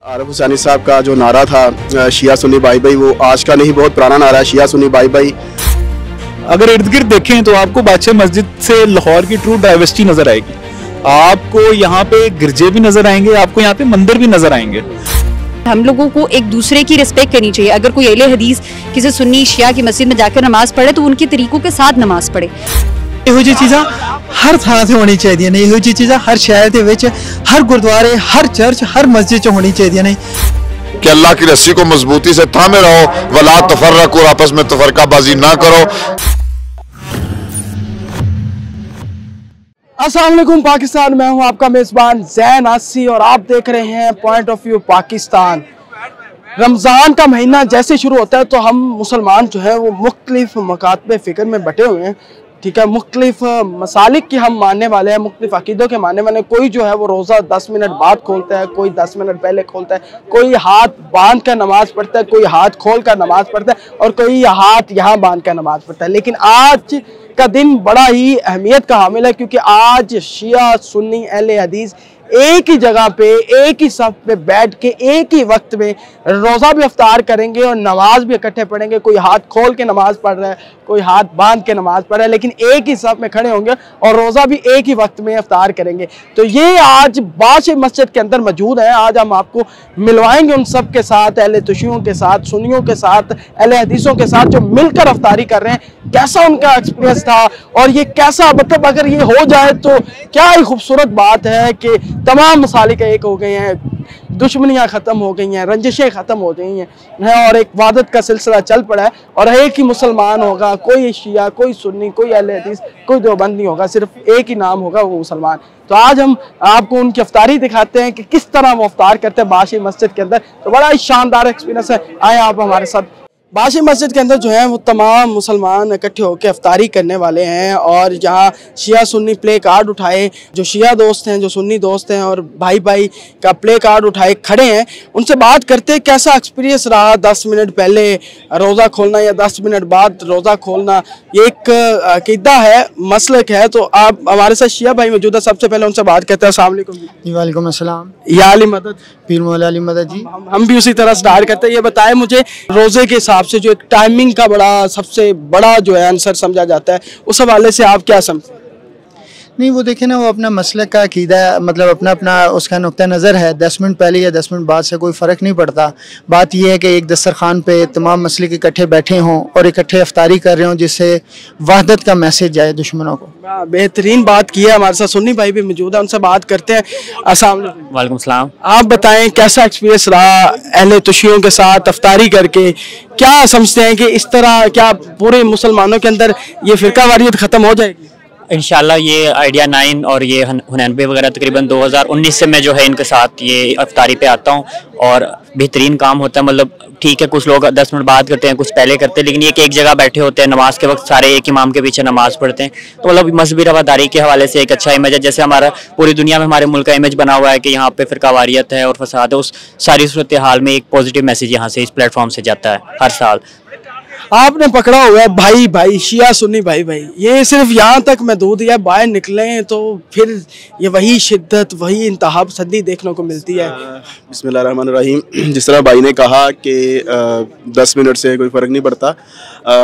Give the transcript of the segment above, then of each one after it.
आरिफ हुसैनी साहब का जो नारा था शिया सुन्नी भाई भाई, वो आज का नहीं बहुत पुराना नारा है, शिया सुन्नी भाई भाई। अगर इर्द गिर्द देखें तो आपको बादशाह मस्जिद से लाहौर की ट्रू डाइवर्सिटी नजर आएगी। आपको यहाँ पे गिरजे भी नजर आएंगे, आपको यहाँ पे मंदिर भी नजर आएंगे। हम लोगों को एक दूसरे की रिस्पेक्ट करनी चाहिए। अगर कोई अहले हदीस किसी सुन्नी शिया की मस्जिद में जाकर नमाज पढ़े तो उनके तरीकों के साथ नमाज पढ़े। ਇਹੋ ਜਿਹੀ ਚੀਜ਼ਾਂ हर ਥਾਂ ਤੇ ਹੋਣੀ ਚਾਹੀਦੀਆਂ ਨੇ। ਇਹੋ ਜਿਹੀ ਚੀਜ਼ਾਂ हर शहर ਦੇ ਵਿੱਚ हर गुरुद्वारे हर चर्च हर मस्जिद च होनी चाहिए ने कि अल्लाह की रस्सी को मजबूती से थामे रहो, वला तफर्रकू, और आपस में तफरकाबाजी ना करो। अस्सलाम वालेकुम पाकिस्तान, मैं हूं आपका मेज़बान ज़ैन आसी और आप देख रहे हैं point of view Pakistan. Ramzan का महीना जैसे शुरू होता है तो हम मुसलमान जो है वो मुख्तलिफ मकातबे फ़िक्र में बटे हुए हैं, ठीक है। मुख्तलिफ मसालिक की हम मानने वाले हैं, मुख्तलिफ अकीदों के मानने वाले। कोई जो है वो रोज़ा 10 मिनट बाद खोलता है, कोई 10 मिनट पहले खोलता है, कोई हाथ बांध कर नमाज पढ़ता है, कोई हाथ खोल कर नमाज पढ़ता है और कोई हाथ यहाँ बांध कर नमाज पढ़ता है। लेकिन आज का दिन बड़ा ही अहमियत का हामिल है, क्योंकि आज शिया सुन्नी अहले हदीस एक ही जगह पे एक ही सफ पे बैठ के एक ही वक्त में रोज़ा भी इफ्तार करेंगे और नमाज भी इकट्ठे पढ़ेंगे। कोई हाथ खोल के नमाज पढ़ रहा है, कोई हाथ बांध के नमाज पढ़ रहा है, लेकिन एक ही सफ में खड़े होंगे और रोज़ा भी एक ही वक्त में इफ्तार करेंगे। तो ये आज बादशाह मस्जिद के अंदर मौजूद है। आज हम आपको मिलवाएंगे उन सब के साथ, अहले तुशियों के साथ, सुन्नियों के साथ, अहले हदीसों के साथ जो मिलकर इफ्तारी कर रहे हैं। कैसा उनका एक्सपीरियंस था और ये कैसा, मतलब अगर ये हो जाए तो क्या ही खूबसूरत बात है कि तमाम मसालिक एक हो गए हैं, दुश्मनियाँ ख़त्म हो गई हैं, रंजिशें ख़त्म हो गई हैं और एक वादत का सिलसिला चल पड़ा है। और एक ही मुसलमान होगा, कोई शिया, कोई सुन्नी, कोई अहले हदीस, कोई देवबंद नहीं होगा, सिर्फ एक ही नाम होगा, वो मुसलमान। तो आज हम आपको उनकी इफ्तारी दिखाते हैं कि किस तरह वो इफ्तार करते हैं बादशाह मस्जिद के अंदर। तो बड़ा ही शानदार एक्सपीरियंस है। आए आप हमारे साथ। बादशाह मस्जिद के अंदर जो है वो तमाम मुसलमान इकट्ठे होकर इफ्तारी करने वाले हैं और यहाँ शिया सुन्नी प्ले कार्ड उठाए, जो शिया दोस्त हैं, जो सुन्नी दोस्त हैं और भाई भाई का प्ले कार्ड उठाए खड़े हैं। उनसे बात करते हैं कैसा एक्सपीरियंस रहा 10 मिनट पहले रोज़ा खोलना या 10 मिनट बाद रोज़ा खोलना। ये एक अकीदा है, मसलक है। तो आप हमारे साथ शिया भाई मौजूद है, सबसे पहले उनसे बात करते हैं। अस्सलाम वालेकुम जी। वालेकुम अस्सलाम। या अली मदद, पीर मौला अली मदद जी। हम भी उसी तरह स्टार्ट करते हैं। ये बताएं मुझे, रोज़े के हिसाब से जो एक टाइमिंग का बड़ा सबसे बड़ा जो है आंसर समझा जाता है, उस हवाले से आप क्या समझते हैं? नहीं, वो देखे ना, वो अपना मसलक का अकीदा है, मतलब अपना अपना उसका नुक्ता नज़र है। 10 मिनट पहले या 10 मिनट बाद से कोई फ़र्क नहीं पड़ता। बात यह है कि एक दस्तरखान पे तमाम मसलिक इकट्ठे बैठे हों और इकट्ठे इफ्तारी कर रहे हों, जिससे वहदत का मैसेज जाए दुश्मनों को। बेहतरीन बात की है। हमारे साथ सुन्नी भाई भी मौजूद है, उनसे बात करते हैं। अस्सलाम वालेकुम सलाम। आप बताएं कैसा एक्सपीरियंस रहा अहले तुशियों के साथ इफ्तारी करके? क्या समझते हैं कि इस तरह क्या पूरे मुसलमानों के अंदर ये फ़िरका वारियत ख़त्म हो जाएगी? इंशाल्लाह ये आइडिया 9 और ये हुनैनबे वगैरह तकरीबन 2019 से मैं जो है इनके साथ ये इफ्तारी पे आता हूँ और बेहतरीन काम होता है। मतलब ठीक है, कुछ लोग 10 मिनट बाद करते हैं, कुछ पहले करते हैं, लेकिन ये कि एक जगह बैठे होते हैं, नमाज के वक्त सारे एक इमाम के पीछे नमाज पढ़ते हैं। तो मतलब मजहबी रवादारी के हवाले से एक अच्छा इमेज है। जैसे हमारा पूरी दुनिया में हमारे मुल्क का इमेज बना हुआ है कि यहाँ पे फ़िरकावारियत है और फसाद है, उस सारी सूरत हाल में एक पॉजिटिव मैसेज यहाँ से इस प्लेटफॉर्म से जाता है हर साल। आपने पकड़ा हुआ है भाई भाई, शिया सुन्नी भाई भाई, ये सिर्फ यहाँ तक महदूद है। बाहर निकले तो फिर ये वही शिद्दत, वही इंतहा पसंदी देखने को मिलती है। बिस्मिल्लाहिर्रहमानिर्रहीम। जिस तरह भाई ने कहा कि 10 मिनट से कोई फ़र्क नहीं पड़ता,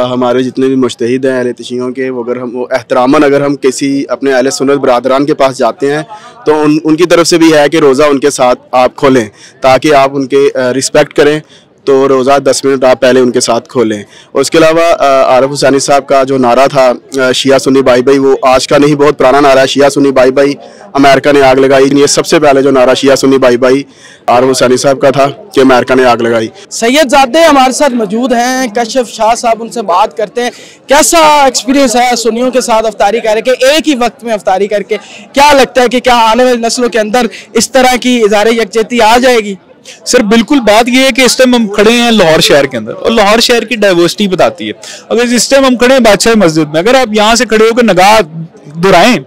हमारे जितने भी मुज्तहिद हैं अहले तशीयों के, वो अगर हम वो एहतरामन अगर हम किसी अपने अहले सुन्नत बरादरान के पास जाते हैं तो उनकी तरफ से भी है कि रोज़ा उनके साथ आप खोलें ताकि आप उनके रिस्पेक्ट करें। तो रोज़ा 10 मिनट आप पहले उनके साथ खोलें। और उसके अलावा आरिफ हुसैनी साहब का जो नारा था शिया सुन्नी भाई भाई, वो आज का नहीं बहुत पुराना नारा है, शिया सुन्नी भाई भाई, अमेरिका ने आग लगाई। ये सबसे पहले जो नारा शिया सुन्नी भाई भाई आरिफ हुसैनी साहब का था कि अमेरिका ने आग लगाई। सैयदजादे हमारे साथ मौजूद हैं, कशफ शाह साहब, उनसे बात करते हैं कैसा एक्सपीरियंस है सुन्नियों के साथ इफ्तारी करके, एक ही वक्त में इफ्तारी करके। क्या लगता है कि क्या आने वाली नस्लों के अंदर इस तरह की इज़हार यकजहती आ जाएगी? सर बिल्कुल, बात यह है कि इस टाइम हम खड़े हैं लाहौर शहर के अंदर और लाहौर शहर की डाइवर्सिटी बताती है। अगर इस टाइम हम खड़े हैं बादशाह मस्जिद में, अगर आप यहाँ से खड़े होकर निगाह दोहराएं,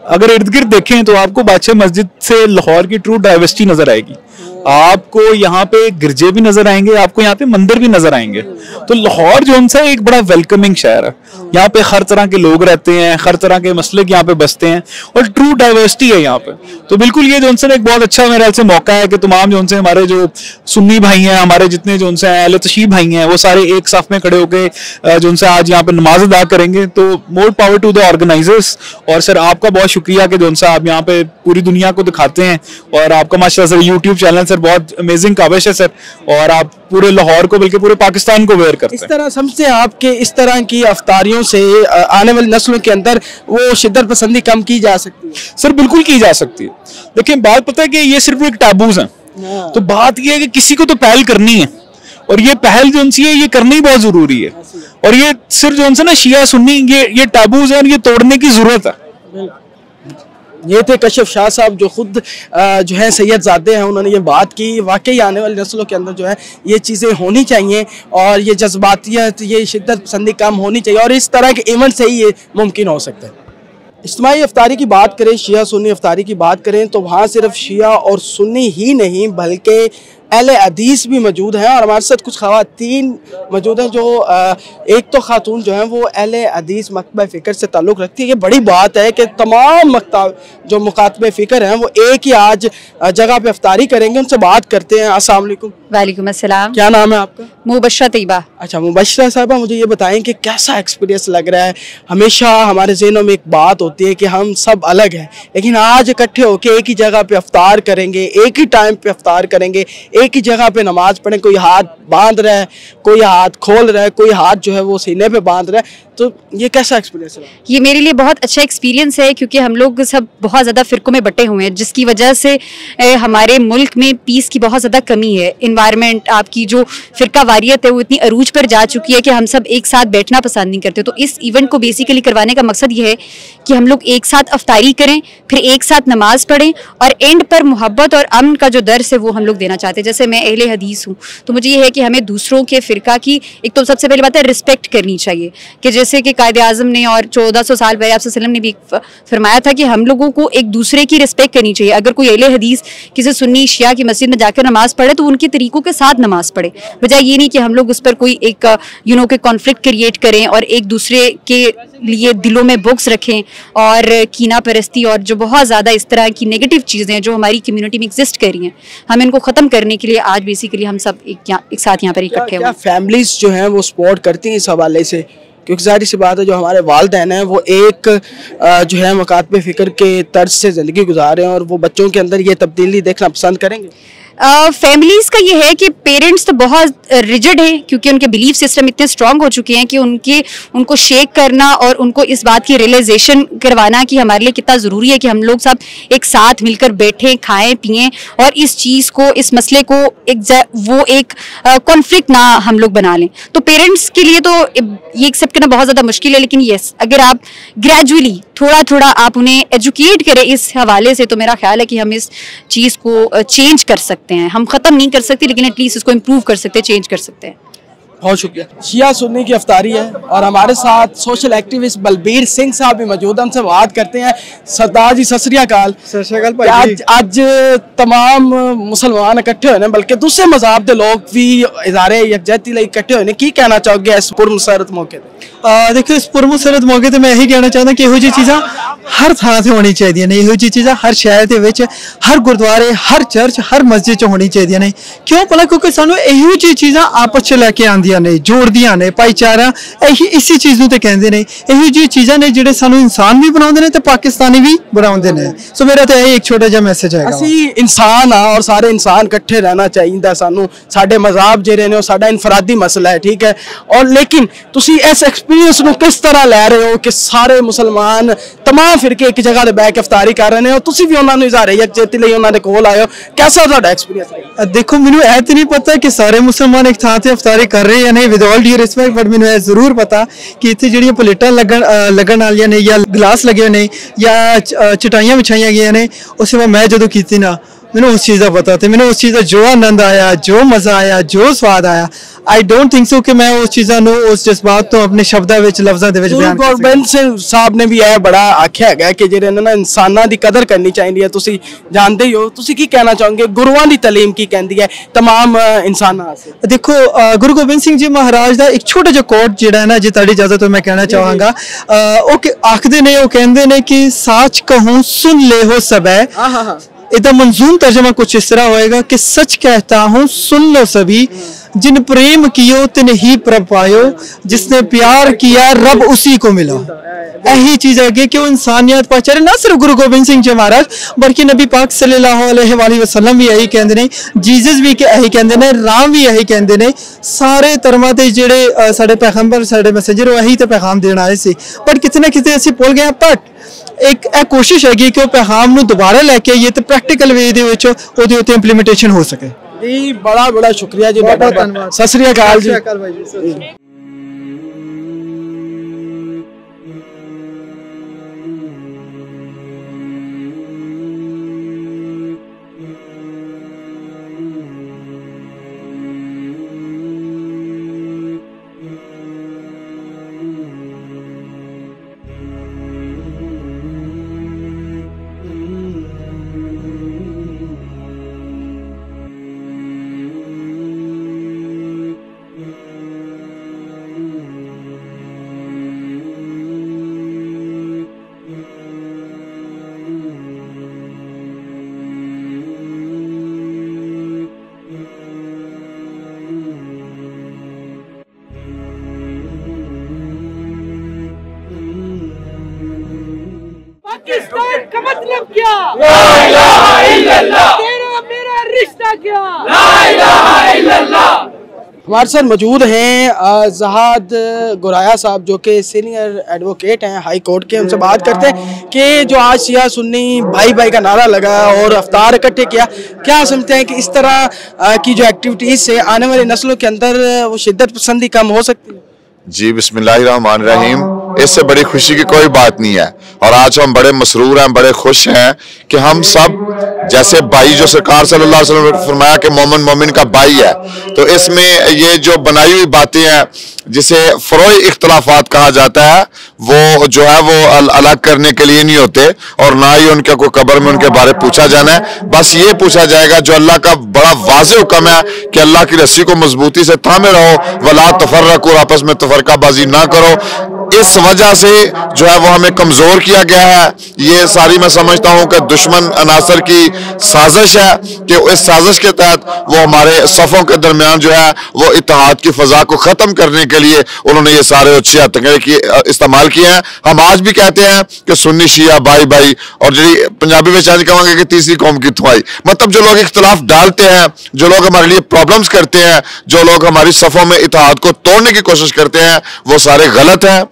अगर इर्द गिर्द देखें तो आपको बादशाह मस्जिद से लाहौर की ट्रू डाइवर्सिटी नजर आएगी। आपको यहाँ पे गिरजे भी नजर आएंगे, आपको यहाँ पे मंदिर भी नजर आएंगे। तो लाहौर जो सा एक बड़ा वेलकमिंग शहर है, यहाँ पे हर तरह के लोग रहते हैं, हर तरह के मसले यहाँ पे बसते हैं और ट्रू डाइवर्सिटी है यहाँ पे। तो बिल्कुल ये जो एक बहुत अच्छा मेरे ख्याल से मौका है कि तमाम जो हमारे जो सुन्नी भाई हैं, हमारे जितने जो अहले तशीह भाई हैं, वो सारे एक साफ में खड़े होकर जो आज यहाँ पे नमाज अदा करेंगे। तो more power to the organisers. और सर आपका बहुत शुक्रिया कि जो आप यहाँ पे पूरी दुनिया को दिखाते हैं, और आपका माशाल्लाह सर यूट्यूब चैनल सर बहुत अमेजिंग काबिश है सर, और आप पूरे लाहौर को बल्कि पूरे पाकिस्तान को वेयर करते हैं। इस तरह समझते हैं आपके इस तरह की अफ्तारियों से आने वाली नस्लों के अंदर वो शिद्दत पसंदी कम की जा सकती है? सर बिल्कुल की जा सकती है। देखिए बात पता है कि ये सिर्फ एक टैबूज है, तो बात ये है कि किसी को तो पहल करनी है, और ये पहल जो है ये करनी बहुत जरूरी है। और ये सिर्फ जो ना शिया सुन्नी ये टैबूज है और ये तोड़ने की जरूरत है। ये थे कशफ शाह साहब जो खुद जो है सैयदजादे हैं, उन्होंने ये बात की। वाकई आने वाली नस्लों के अंदर जो है ये चीज़ें होनी चाहिए, और ये जज्बातियत, ये शिद्दत पसंदी कम होनी चाहिए, और इस तरह के इवेंट से ही ये मुमकिन हो सकता है। इज्तिमाई अफ्तारी की बात करें, शिया सुन्नी अफ्तारी की बात करें, तो वहाँ सिर्फ शिया और सुन्नी ही नहीं बल्कि अहले हदीस भी मौजूद हैं, और हमारे साथ कुछ ख़वातीन मौजूद हैं जो एक तो खातून जो हैं वो अहले हदीस मकतबा फ़िक्र से ताल्लुक़ रखती है। ये बड़ी बात है कि तमाम जो मुकातबे फ़िक्र हैं वो एक ही आज जगह पे अफ्तारी करेंगे। उनसे बात करते हैं। अस्सलाम वालेकुम। वालेकुम अस्सलाम। क्या नाम है आपका? मुबश्शरा तैयबा। अच्छा, मुबश्शरा साहबा, मुझे ये बताएं कि कैसा एक्सपीरियंस लग रहा है? हमेशा हमारे ज़हनों में एक बात होती है कि हम सब अलग हैं, लेकिन आज इकट्ठे होकर एक ही जगह पे अफ्तार करेंगे, एक ही टाइम पे अफ्तार करेंगे, एक ही जगह पे नमाज पढ़ें। कोई हाथ बांध रहा है, कोई हाथ खोल रहा है, कोई हाथ जो है वो सीने पे बांध रहा है। तो ये कैसा एक्सपीरियंस है? ये मेरे लिए बहुत अच्छा एक्सपीरियंस है, क्योंकि हम लोग सब बहुत ज़्यादा फ़िरक़ों में बटे हुए हैं, जिसकी वजह से हमारे मुल्क में पीस की बहुत ज़्यादा कमी है। इन्वायरमेंट, आपकी जो फ़िरका वारियत है वो इतनी अरूज पर जा चुकी है कि हम सब एक साथ बैठना पसंद नहीं करते। तो इस इवेंट को बेसिकली करवाने का मकसद ये है कि हम लोग एक साथ अफ्तारी करें, फिर एक साथ नमाज पढ़ें, और एंड पर मोहब्बत और अमन का जो दर्स है वो हम लोग देना चाहते हैं। जैसे मैं अहले हदीस हूँ, तो मुझे ये है कि हमें दूसरों के फ़िरका की एक तो सबसे पहले बात है रिस्पेक्ट करनी चाहिए, कि जैसे कि कायदे आज़म ने और 1400 साल पहले आप सल्लम ने भी फरमाया था कि हम लोगों को एक दूसरे की रिस्पेक्ट करनी चाहिए। अगर कोई अहले हदीस किसी सुन्नी शिया की मस्जिद में जाकर नमाज पढ़े तो उनके तरीकों के साथ नमाज पढ़े, बजाय ये नहीं कि हम लोग उस पर कोई एक के कॉन्फ्लिक्ट क्रिएट करें और एक दूसरे के लिए दिलों में बुक्स रखें और कीना परस्ती और जो बहुत ज़्यादा इस तरह की नेगेटिव चीज़ें जो हमारी कम्युनिटी में एग्जिस्ट कर रही हैं, हम इनको ख़त्म करने के लिए आज बेसिकली हम सब एक साथ यहाँ पर इकट्ठे हुए। फैमिलीज जो हैं वो सपोर्ट करती हैं इस हवाले से? क्योंकि जाहिर सी बात है जो हमारे वालिदैन हैं वो एक जो है मुकातबे फ़िक्र के तर्ज से ज़िंदगी गुजार रहे हैं, और वो बच्चों के अंदर ये तब्दीली देखना पसंद करेंगे। फैमिलीज़ का ये है कि पेरेंट्स तो बहुत रिजिड हैं, क्योंकि उनके बिलीफ सिस्टम इतने स्ट्रांग हो चुके हैं कि उनको शेक करना और उनको इस बात की रियलाइजेशन करवाना कि हमारे लिए कितना ज़रूरी है कि हम लोग सब एक साथ मिलकर बैठें, खाएं पिएं, और इस चीज़ को, इस मसले को एक कॉन्फ्लिक्ट ना हम लोग बना लें। तो पेरेंट्स के लिए तो ये एक्सेप्ट करना बहुत ज़्यादा मुश्किल है, लेकिन येस, अगर आप ग्रेजुअली थोड़ा थोड़ा आप उन्हें एजुकेट करें इस हवाले से, तो मेरा ख्याल है कि हम इस चीज़ को चेंज कर सकते हैं। हम ख़त्म नहीं कर सकते, लेकिन एटलीस्ट इसको इम्प्रूव कर सकते हैं, चेंज कर सकते हैं। बहुत शुक्रिया। शिया सुन्नी की अफ्तारी है और हमारे साथ सोशल एक्टिविस्ट बलबीर सिंह साहब भी मौजूद हैं, उनसे बात करते हैं। सरदार जी सत श्री अकाल। आज तमाम मुसलमान इकट्ठे होने, बल्कि दूसरे मज़हब के लोग भी इज़हारे यकजहती लिए इकट्ठे होने, की कहना चाहोगे इस पुरमसरत मौके पर? देखो, इस पुरमसरत मौके पर मैं यही कहना चाहता कि ਇਹੋ ਜਿਹੀ चीज़ां हर थां से होनी चाहिए ने। ਇਹੋ ਜਿਹੀ चीज़ां हर शहर के विच, हर गुरुद्वारे, हर चर्च, हर मस्जिद च होनी चाहिए ने। क्यों भला? क्योंकि सानू ਇਹੋ ਜਿਹੀ चीज़ां आपस च लैके आंदियां ने, जोड़दियां ने, भाईचारा इसी चीज़ नूं ते कहंदे ने। ਇਹੋ ਜਿਹੀ चीज़ां ने ਜਿਹੜੇ सानू इंसान भी बनाउंदे ने ते पाकिस्तानी भी बनाउंदे ने। सो मेरा तो यही एक छोटा जिहा मैसेज है। ਅਸੀਂ इंसान हाँ और सारे इंसान इकट्ठे रहना चाहिए। सानू साडे मज़हब ਜਿਹੜੇ ਨੇ ਉਹ ਸਾਡਾ ਇਨਫਰਾਦੀ ਮਸਲਾ है, ठीक है। और लेकिन तुसी इस एक्सपीरियंस नूं किस तरह लै रहे हो कि सारे मुसलमान तमाम फिरके एक जगह ते बैठ के अफ्तारी कर रहे हैं, और तुसी भी उन्होंने इज़हारे यकजहती लई उन्होंने कोल आए हो, कैसा तुहाडा एक्सपीरियंस? देखो, मैनू ऐ तो नहीं पता कि सारे मुसलमान एक थां ते अफ्तारी कर रहे हैं या नहीं, with all due respect, but मैनू जरूर पता कि इत्थे जिहड़ियां प्लेटां लगन वालियां ने या गिलास लगे हुए ने या चटाइयां बिछाइयां गई ने, उस मैं जदों कीती ना मैंने उस चीज़ का पता था, मैंने उस चीज़ का जो आनंद आया, जो मज़ा आया, जो स्वाद आया, आई डोंट थिंक सो कि मैं उस चीज़ा नो उस जज्बात तो अपने शब्दां विच लफ्ज़ां दे विच बयान कर सकदा। गोबिंद सिंह साहब ने भी यह बड़ा आख्या है कि ਜਿਹੜੇ ਨਾ ਇਨਸਾਨਾਂ ਦੀ ਕਦਰ ਕਰਨੀ ਚਾਹੀਦੀ ਹੈ। ਤੁਸੀਂ ਜਾਣਦੇ ਹੀ ਹੋ, ਤੁਸੀਂ ਕੀ ਕਹਿਣਾ ਚਾਹੋਗੇ? ਗੁਰੂਆਂ ਦੀ ਤਾਲੀਮ ਕੀ ਕਹਿੰਦੀ ਹੈ तमाम इंसाना वास्ते? देखो गुरु गोबिंद सिंह जी महाराज का एक छोटा जिहा कोट जिहड़ा है ना, जे तुहाडी इजाजत हो मैं कहना चाहांगा, आखदे ने, वो कहंदे ने कि साच कहूं सुन ले हो सबे। इसका मंजूम तर्जमा कुछ इस तरह होएगा कि सच कहता हूँ सुन लो सभी, जिन प्रेम कियो तिन ही प्रभ पायो, जिसने प्यार किया रब उसी को मिला। यही चीज है कि वो इंसानियत पहुंचा रहे, ना सिर्फ गुरु गोबिंद सिंह जी महाराज बल्कि नबी पाक सल्लल्लाहु अलैहि वसल्लम भी यही कहते हैं, जीसस भी यही कहते हैं, राम भी यही कहते हैं, सारे धर्मां दे जिहड़े साडे पैगंबर साडे मैसेंजर वो यही तो पैगाम देण आए सी, पर किते ना किते असीं भुल गए। बट एक कोशिश हैगी कि वो पैगाम नूं दोबारा लैके आइए तो प्रैक्टिकल वे दे विच ओहदे उत्ते इंप्लीमेंटेशन हो सके। जी बड़ा बड़ा शुक्रिया जी, बहुत धन्यवाद, सत श्री अकाल जी। पाकिस्तान का मतलब क्या? ला इलाहा इल्लल्लाह। तेरा मेरा रिश्ता क्या? ला इलाहा इल्लल्लाह। हमारे साथ मौजूद हैं जहाद गुराया साहब, जो कि सीनियर एडवोकेट हैं हाई कोर्ट के। उनसे बात करते हैं कि जो आज शिया सुन्नी भाई भाई का नारा लगा और अफ्तार इकट्ठे किया, क्या समझते हैं कि इस तरह की जो एक्टिविटीज से आने वाली नस्लों के अंदर वो शिद्दत पसंदी कम हो सकती है? जी बिस्मिल्लाहिर्रहमानिर्रहीम, इससे बड़ी खुशी की कोई बात नहीं है। और आज हम बड़े मसरूर हैं, बड़े खुश हैं कि हम सब जैसे भाई, जो सरकार सल्लल्लाहु अलैहि वसल्लम ने फरमाया कि मोमिन मोमिन का भाई है, तो इसमें ये जो बनाई हुई बातें हैं जिसे फरोई इख्तलाफात कहा जाता है, वो जो है वो अलग करने के लिए नहीं होते, और ना ही उनके कोई कब्र में उनके बारे पूछा जाना है। बस ये पूछा जाएगा जो अल्लाह का बड़ा वाज़ेह हुक्म है कि अल्लाह की रस्सी को मजबूती से थामे रहो, वला तफर्रकू, आपस में तफरकाबाजी ना करो। इस वजह से जो है वो हमें कमजोर किया गया है। ये सारी मैं समझता हूँ कि दुश्मन अनासर की साजिश है कि इस साजिश के तहत वो हमारे सफ़ों के दरमियान जो है वो इत्तेहाद की फ़ज़ा को ख़त्म करने के लिए उन्होंने ये सारे अच्छी हथकंडे इस्तेमाल किए हैं। हम आज भी कहते हैं कि सुन्नी शिया भाई भाई, और जी पंजाबी में आज कहेंगे कि तीसरी कौम की थुआई, मतलब जो लोग इख्तलाफ डालते हैं, जो लोग हमारे लिए प्रॉब्लम्स करते हैं, जो लोग हमारी सफ़ों में इत्तेहाद को तोड़ने की कोशिश करते हैं, वो सारे गलत हैं।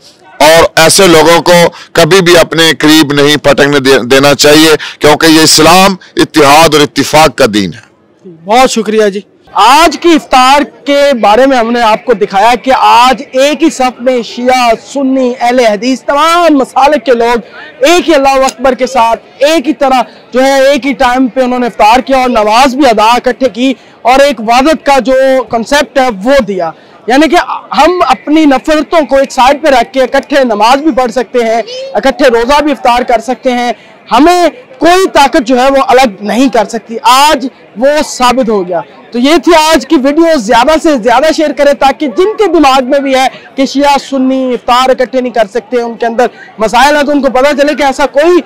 और ऐसे लोगों को कभी भी अपने करीब नहीं पटकने देना चाहिए, क्योंकि ये इस्लाम इत्तिहाद और इत्तिफाक का दीन है। बहुत शुक्रिया जी। आज की इफ्तार के बारे में हमने आपको दिखाया कि आज एक ही सफ में शिया सुन्नी अहले हदीस तमाम मसालिक के लोग एक ही अल्लाह अकबर के साथ एक ही तरह जो है एक ही टाइम पे उन्होंने इफ्तार किया और नमाज भी अदा इकट्ठे की, और एक वादत का जो कॉन्सेप्ट है वो दिया। यानी कि हम अपनी नफरतों को एक साइड पे रख के इकट्ठे नमाज भी पढ़ सकते हैं, इकट्ठे रोज़ा भी इफ्तार कर सकते हैं। हमें कोई ताकत जो है वो अलग नहीं कर सकती। आज वो साबित हो गया। तो ये थी आज की वीडियो, ज़्यादा से ज़्यादा शेयर करें ताकि जिनके दिमाग में भी है कि शिया सुन्नी इफ्तार इकट्ठे नहीं कर सकते, उनके अंदर मसाइल है, तो उनको पता चले कि ऐसा कोई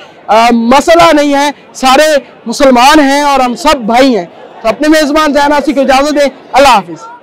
मसला नहीं है, सारे मुसलमान हैं और हम सब भाई हैं। तो अपने मेज़बान ज़ैन आसी को इजाज़त दें। अल्लाह हाफिज़।